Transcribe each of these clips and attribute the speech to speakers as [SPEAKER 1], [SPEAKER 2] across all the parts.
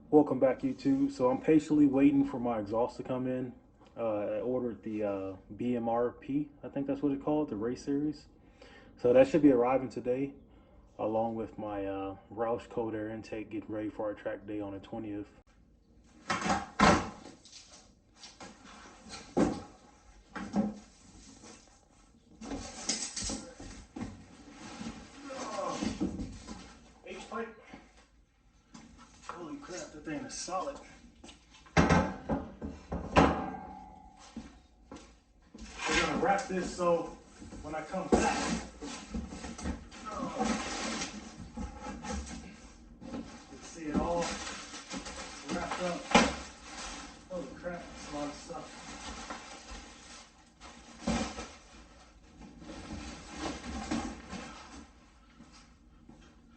[SPEAKER 1] Welcome back, YouTube. So I'm patiently waiting for my exhaust to come in. I ordered the BMRP, I think that's what it's called, the race series. So that should be arriving today, along with my Roush cold air intake, getting ready for our track day on the 20th. H-pipe. Holy crap, that thing is solid. We're gonna wrap this so when I come back, you can see it all wrapped up. Holy crap, that's a lot of stuff.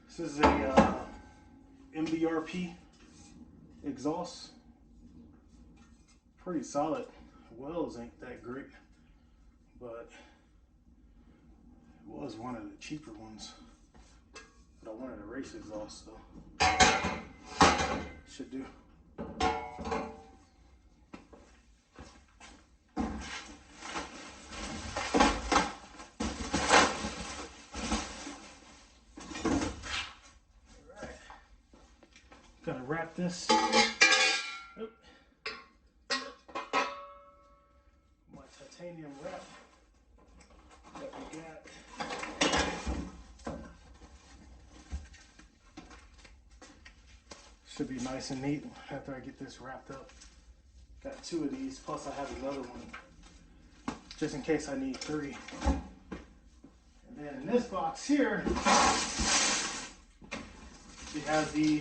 [SPEAKER 1] This is a MBRP exhaust. Pretty solid. Wells ain't that great, but it was one of the cheaper ones. But I wanted a race exhaust, so should do. Gonna wrap this. Oop. My titanium wrap that we got. Should be nice and neat after I get this wrapped up. Got 2 of these, plus I have another one just in case I need 3. And then in this box here, we have the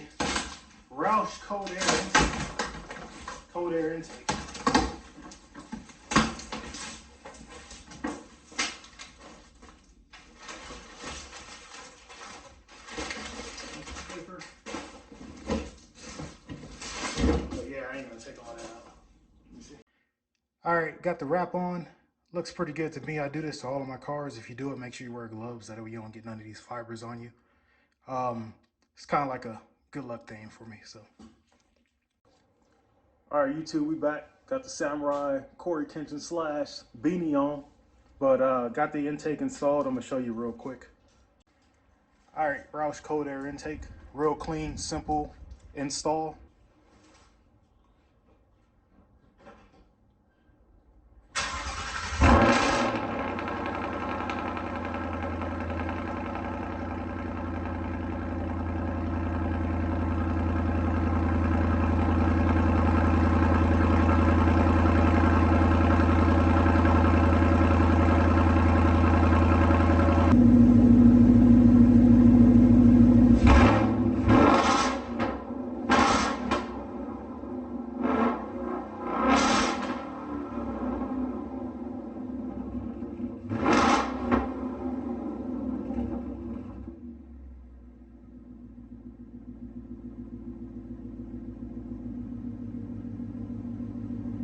[SPEAKER 1] Roush cold air intake. Paper. But yeah, I ain't gonna take all that out. Let me see. All right, got the wrap on. Looks pretty good to me. I do this to all of my cars. If you do it, make sure you wear gloves. That way you don't get none of these fibers on you. It's kind of like a good luck thing for me. So, all right, YouTube, we back. Got the Samurai cord retention slash beanie on, but got the intake installed. I'm gonna show you real quick. All right, Roush cold air intake, real clean, simple install.